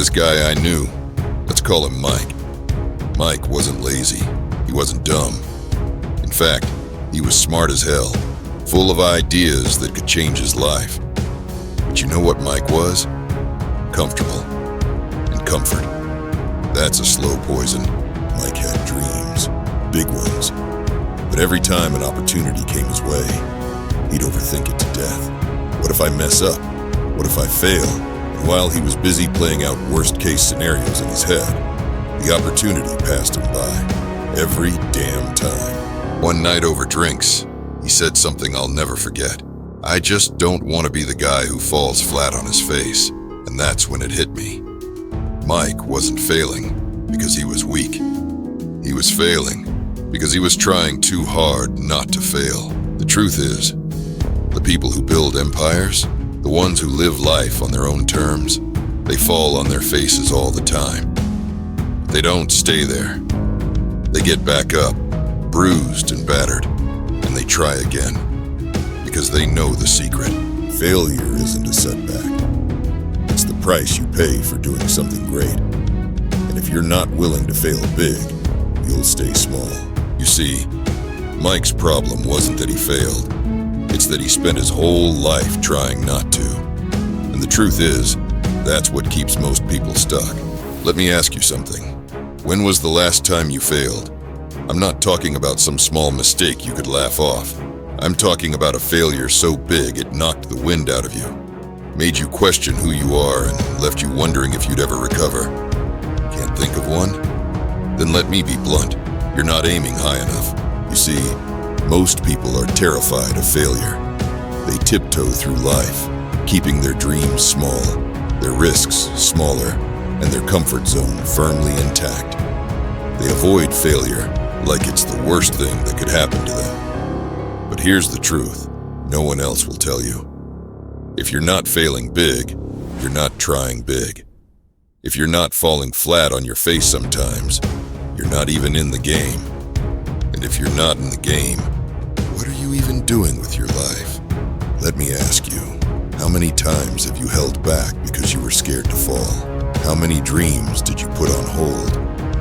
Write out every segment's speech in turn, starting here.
this guy I knew. Let's call him Mike. Mike wasn't lazy. He wasn't dumb. In fact, he was smart as hell, full of ideas that could change his life. But you know what Mike was? Comfortable. And comfort. That's a slow poison. Mike had dreams. Big ones. But every time an opportunity came his way, he'd overthink it to death. What if I mess up? What if I fail? And while he was busy playing out worst-case scenarios in his head, the opportunity passed him by. Every damn time. One night over drinks, he said something I'll never forget. I just don't want to be the guy who falls flat on his face. And that's when it hit me. Mike wasn't failing because he was weak. He was failing because he was trying too hard not to fail. The truth is, the people who build empires, the ones who live life on their own terms, they fall on their faces all the time. But they don't stay there. They get back up, bruised and battered, and they try again. Because they know the secret. Failure isn't a setback. It's the price you pay for doing something great. And if you're not willing to fail big, you'll stay small. You see, Mike's problem wasn't that he failed. It's that he spent his whole life trying not to. And the truth is, that's what keeps most people stuck. Let me ask you something. When was the last time you failed? I'm not talking about some small mistake you could laugh off. I'm talking about a failure so big it knocked the wind out of you, made you question who you are, and left you wondering if you'd ever recover. Can't think of one? Then let me be blunt. You're not aiming high enough. You see, most people are terrified of failure. They tiptoe through life, keeping their dreams small, their risks smaller, and their comfort zone firmly intact. They avoid failure like it's the worst thing that could happen to them. But here's the truth, no one else will tell you. If you're not failing big, you're not trying big. If you're not falling flat on your face sometimes, you're not even in the game. And if you're not in the game, what are you even doing with your life? Let me ask you, how many times have you held back because you were scared to fall? How many dreams did you put on hold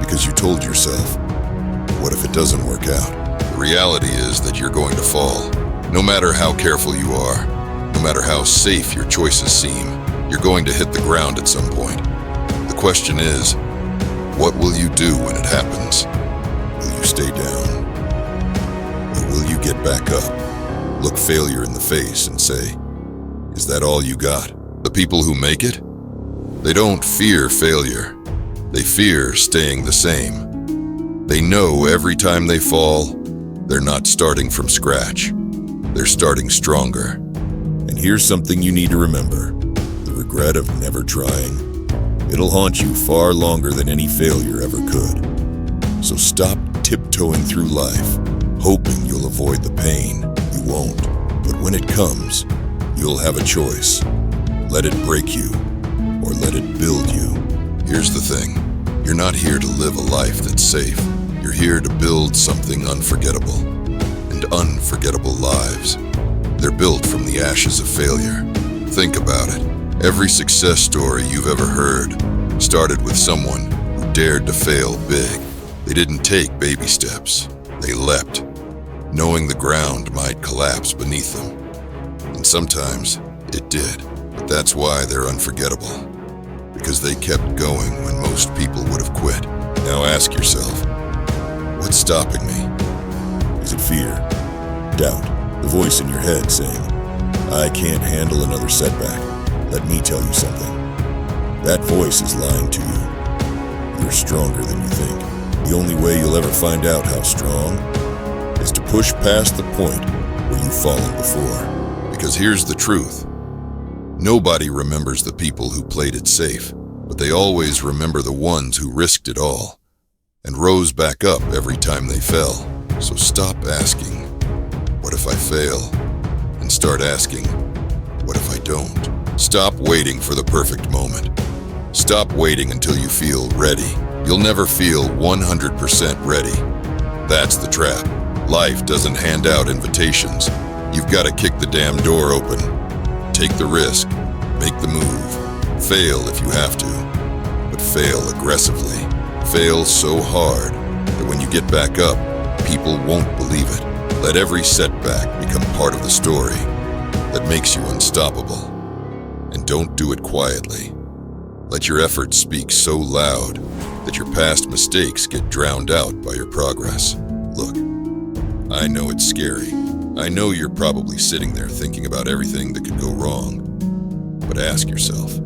because you told yourself, what if it doesn't work out? The reality is that you're going to fall. No matter how careful you are, no matter how safe your choices seem, you're going to hit the ground at some point. The question is, what will you do when it happens? Will you stay down? Or will you get back up, look failure in the face and say, is that all you got? The people who make it? They don't fear failure. They fear staying the same. They know every time they fall, they're not starting from scratch. They're starting stronger. And here's something you need to remember. The regret of never trying. It'll haunt you far longer than any failure ever could. So stop tiptoeing through life, hoping you'll avoid the pain. You won't. But when it comes, you'll have a choice. Let it break you, or let it build you. Here's the thing. You're not here to live a life that's safe. You're here to build something unforgettable. And unforgettable lives. They're built from the ashes of failure. Think about it. Every success story you've ever heard started with someone who dared to fail big. They didn't take baby steps. They leapt, knowing the ground might collapse beneath them. And sometimes it did. But that's why they're unforgettable. Because they kept going when most people would have quit. Now ask yourself, what's stopping me? Is it fear? Doubt? The voice in your head saying, I can't handle another setback. Let me tell you something. That voice is lying to you. You're stronger than you think. The only way you'll ever find out how strong is to push past the point where you've fallen before. Because here's the truth. Nobody remembers the people who played it safe, but they always remember the ones who risked it all and rose back up every time they fell. So stop asking, what if I fail? And start asking, what if I don't? Stop waiting for the perfect moment. Stop waiting until you feel ready. You'll never feel 100% ready. That's the trap. Life doesn't hand out invitations. You've got to kick the damn door open. Take the risk. Make the move. Fail if you have to. fail aggressively. Fail so hard that when you get back up, people won't believe it. Let every setback become part of the story that makes you unstoppable. And don't do it quietly. Let your efforts speak so loud that your past mistakes get drowned out by your progress. Look, I know it's scary. I know you're probably sitting there thinking about everything that could go wrong. But ask yourself,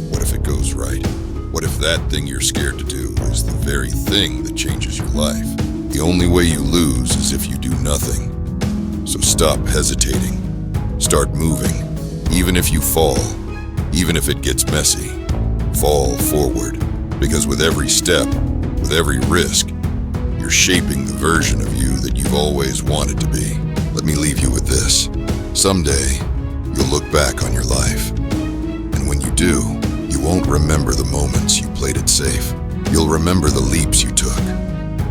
what if it goes right? What if that thing you're scared to do is the very thing that changes your life? The only way you lose is if you do nothing. So stop hesitating. Start moving. Even if you fall, even if it gets messy, fall forward. Because with every step, with every risk, you're shaping the version of you that you've always wanted to be. Let me leave you with this. Someday, you'll look back on your life. And when you do, you won't remember the moments you played it safe. You'll remember the leaps you took,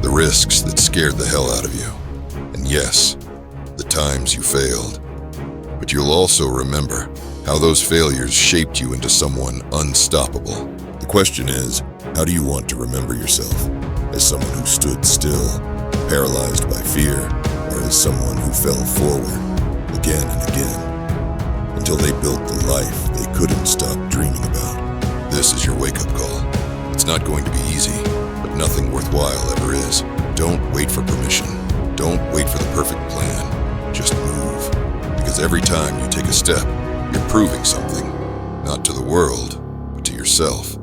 the risks that scared the hell out of you. And yes, the times you failed. But you'll also remember how those failures shaped you into someone unstoppable. The question is, how do you want to remember yourself? As someone who stood still, paralyzed by fear, or as someone who fell forward again and again until they built the life they couldn't stop dreaming about? This is your wake-up call. It's not going to be easy, but nothing worthwhile ever is. Don't wait for permission. Don't wait for the perfect plan. Just move. Because every time you take a step, you're proving something, not to the world, but to yourself,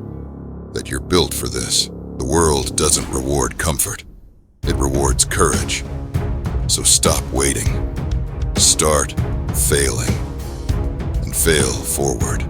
that you're built for this. The world doesn't reward comfort. It rewards courage. So stop waiting. Start failing. And fail forward.